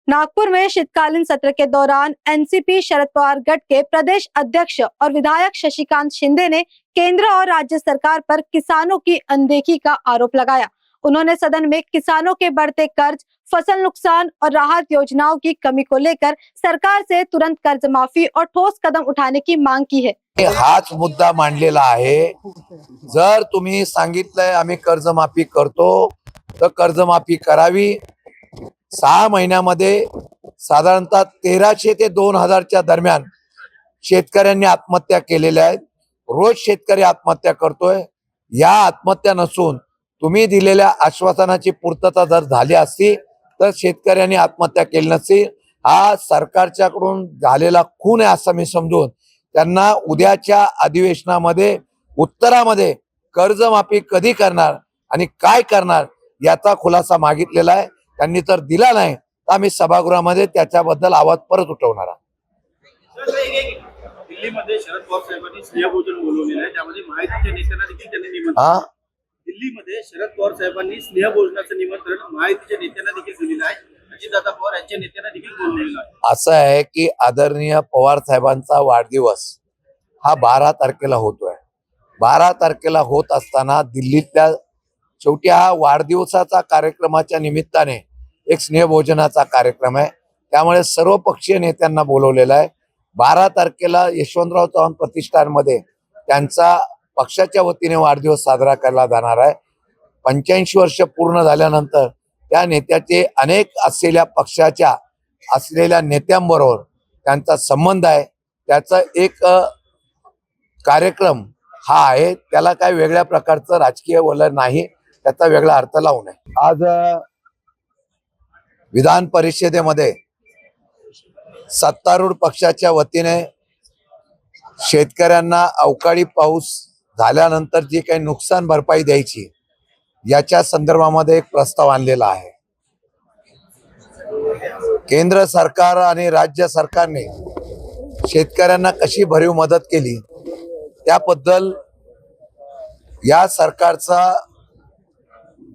नागपुर में शीतकालीन सत्र के दौरान एनसीपी शरद पवार गठ के प्रदेश अध्यक्ष और विधायक शशिकांत शिंदे ने केंद्र और राज्य सरकार पर किसानों की अनदेखी का आरोप लगाया। उन्होंने सदन में किसानों के बढ़ते कर्ज, फसल नुकसान और राहत योजनाओं की कमी को लेकर सरकार से तुरंत कर्ज माफी और ठोस कदम उठाने की मांग की है। हाच मुद्दा मांडलेला आहे। जर तुम्ही सांगितलंय आम्ही कर्जमाफी करतो तर कर्जमाफी करावी। 6 महिन्यामध्ये साधारणतः 1300 ते 2000च्या दरम्यान शेतकऱ्यांनी आत्महत्या केलेल्या आहेत। रोज शेतकरी आत्महत्या करतोय। या आत्महत्या नसून तुम्ही दिलेल्या आश्वासनाची पूर्तता जर झाली असती तर शेतकऱ्यांनी आत्महत्या केली नसती। हा सरकारच्याकडून झालेला खून आहे असं मी समजून त्यांना उद्याच्या अधिवेशनामध्ये उत्तरामध्ये कर्जमाफी कधी करणार आणि काय करणार याचा खुलासा मागितलेला आहे। त्यांनी तर दिला नाही तर आम्ही सभागृहामध्ये त्याच्याबद्दल आवाज परत उठवणार आहोत। दिल्लीमध्ये शरद पवार साहेबांनी स्नेहभोजन बोलवलेलं आहे, त्यामध्ये महायुतीच्या नेत्यांना देखील त्यांनी निमंत्रण दिल्लीमध्ये शरद पवार साहेबांनी स्नेहभोजनाचं निमंत्रण महायुतीच्या नेत्यांना देखील दिलेलं आहे। अजितदादा पवार यांच्या नेत्यांना देखील बोलवलेलं आहे। असं आहे की आदरणीय पवार साहेबांचा वाढदिवस हा 12 तारखेला होतोय। 12 तारखेला होत असताना दिल्लीतल्या शेवटी हा वाढदिवसाचा कार्यक्रमाच्या निमित्ताने एक स्नेहभोजनाचा कार्यक्रम आहे, त्यामुळे सर्व पक्षीय नेत्यांना बोलवलेलं आहे। 12 तारखेला यशवंतराव चव्हाण प्रतिष्ठानमध्ये त्यांचा पक्षाच्या वतीने वाढदिवस साजरा केला जाणार आहे। 85 वर्ष पूर्ण झाल्यानंतर त्या नेत्याचे अनेक असलेल्या पक्षाच्या असलेल्या नेत्यांबरोबर त्यांचा संबंध आहे, त्याचा एक कार्यक्रम हा आहे। त्याला काही वेगळ्या प्रकारचं राजकीय वलय नाही, त्याचा वेगळा अर्थ लावू नये। आज विधान परिषदेमध्ये सत्तारूढ पक्षाच्या वतीने शेतकऱ्यांना अवकाळी पाऊस झाल्यानंतर जी काही नुकसान भरपाई द्यायची याच्या संदर्भामध्ये एक प्रस्ताव आणलेला आहे। केंद्र सरकार आणि राज्य सरकारने शेतकऱ्यांना कशी भरीव मदत केली त्याबद्दल या सरकारचा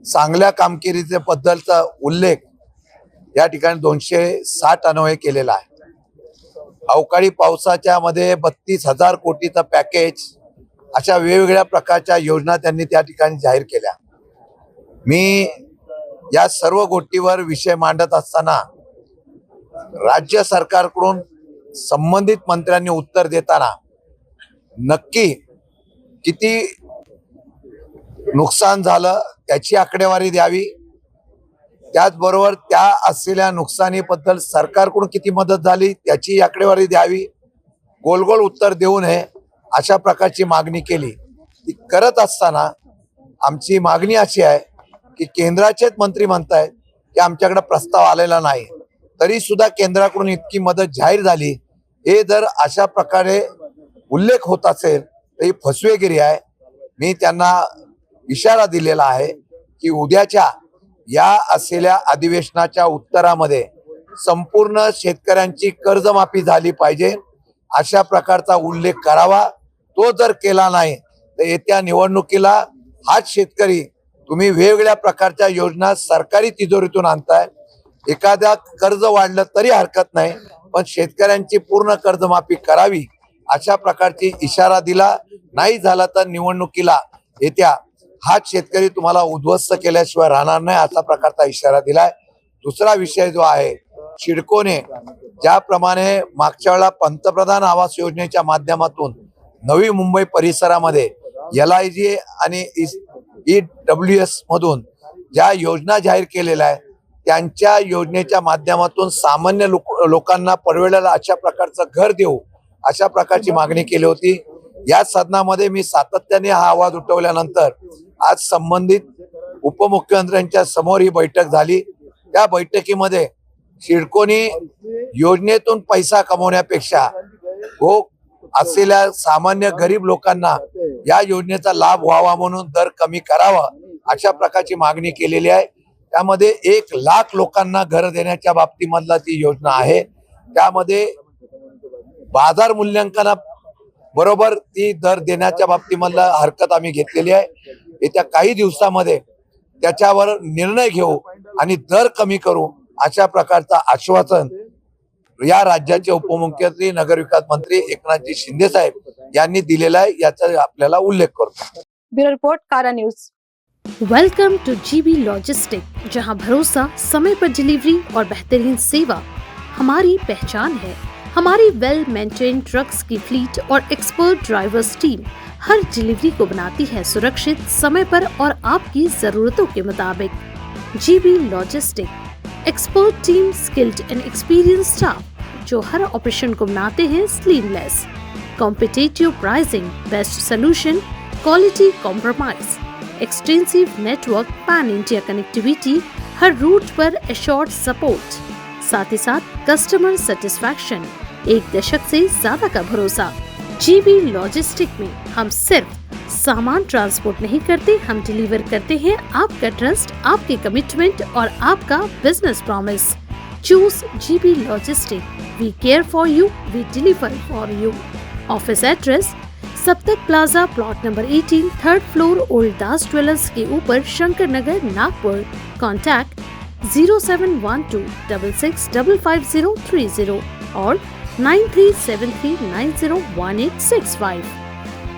चांगल्या कामगिरीचे बद्दलचा उल्लेख या ठिकाणी 260 अन्वये केलेला आहे। अवकाळी पावसाच्या मध्ये 32,000 कोटीचं पॅकेज अशा वेगवेगळ्या प्रकारच्या योजना त्यांनी त्या ठिकाणी जाहीर केल्या। मी या सर्व गोष्टीवर विषय मांडत असताना राज्य सरकारकडून संबंधित मंत्र्यांनी उत्तर देताना नक्की किती नुकसान झालं त्याची आकडेवारी द्यावी, त्याचबरोबर त्या असलेल्या नुकसानीबद्दल सरकारकडून किती मदत झाली त्याची आकडेवारी द्यावी। गोल गोल उत्तर देऊ नये अशा प्रकारची मागणी केली। ती करत असताना आमची मागणी अशी आहे की केंद्राचेच मंत्री म्हणतायत की आमच्याकडे प्रस्ताव आलेला नाही, तरी सुद्धा केंद्राकडून इतकी मदत जाहीर झाली, हे जर अशा प्रकारे उल्लेख होत असेल तर ही फसवेगिरी आहे। मी त्यांना इशारा दिलेला आहे की उद्याच्या या असलेल्या अधिवेशनाच्या उत्तरामध्ये संपूर्ण शेतकऱ्यांची कर्जमाफी झाली पाहिजे अशा प्रकारचा उल्लेख करावा। तो जर केला नाही तर येत्या निवडणुकीला हाच शेतकरी तुम्ही वेगवेगळ्या प्रकारच्या योजना सरकारी तिजोरीतून आणताय। एखाद्या कर्ज वाढलं तरी हरकत नाही, पण शेतकऱ्यांची पूर्ण कर्जमाफी करावी अशा प्रकारची इशारा दिला। नाही झाला तर निवडणुकीला येत्या हाच शेतकरी तुम्हाला उद्ध्वस्त केल्याशिवाय राहणार नाही असा प्रकारचा इशारा दिलाय। दुसरा विषय जो आहे, सिडकोने ज्याप्रमाणे मागच्या वेळेला पंतप्रधान आवास योजनेच्या माध्यमातून नवी मुंबई परिसरामध्ये LIG आणि EWS मधून ज्या योजना जाहीर केलेल्या आहेत त्यांच्या योजनेच्या माध्यमातून सामान्य लोकांना परवडेल अशा प्रकारचं घर देऊ अशा प्रकारची मागणी केली होती। या सदनामध्ये मी सातत्याने हा आवाज उठवल्यानंतर आज संबंधित उपमुख्यमंत्र्यांच्या समोर ही बैठक झाली। त्या बैठकीमध्ये सिडकोनी योजनेतून पैसा कमवण्यापेक्षा असलेल्या सामान्य गरीब लोकांना या योजनेचा लाभ व्हावा म्हणून दर कमी करावा अशा प्रकारची मागणी केलेली आहे। त्यामध्ये 1 लाख लोकांना घर देण्याच्या बाबतीमधला ती योजना आहे। त्यामध्ये बाजार मूल्यांकना बरोबर ती दर देण्याच्या बाबतीमधला हरकत आम्ही घेतलेली आहे। येत्या काही दिवसामध्ये त्याच्यावर निर्णय घेऊ आणि दर कमी करू अशा प्रकारचं आश्वासन या राज्याचे उपमुख्यमंत्री नगरविकास मंत्री एकनाथजी शिंदे साहेब यांनी दिलेला आहे, याचा आपल्याला उल्लेख करतो. ब्यूरो रिपोर्ट कारा news. Welcome two GB logistic, जहां भरोसा, समय पर डिलीवरी और बेहतरीन सेवा हमारी पहचान है. हमारी वेल मेंटेन ट्रक्स की फ्लीट और एक्सपर्ट ड्राइवर्स टीम हर डिलीवरी को बनाती है सुरक्षित, समय पर और आपकी जरूरतों के मुताबिक. GB logistic, expert team, skilled and experience staff जो हर ऑपरेशन को बनाते हैं seamless. Competitive pricing, best solution, quality compromise, extensive network, pan India connectivity, हर रूट पर एश्योर्ड सपोर्ट, साथ ही साथ कस्टमर सेटिस्फैक्शन, एक दशक से ज्यादा का भरोसा. जीबी लॉजिस्टिक में हम सिर्फ सामान ट्रांसपोर्ट नहीं करते, हम डिलीवर करते हैं आपका ट्रस्ट, आपके कमिटमेंट और आपका business promise. Choose GB logistic. We care for you, we deliver for you. Office address Saptak plaza, plot number 18, third floor, old Das jewellers के ऊपर, शंकर नगर, नागपुर. कॉन्टैक्ट 0712 66555030 और 9373901865.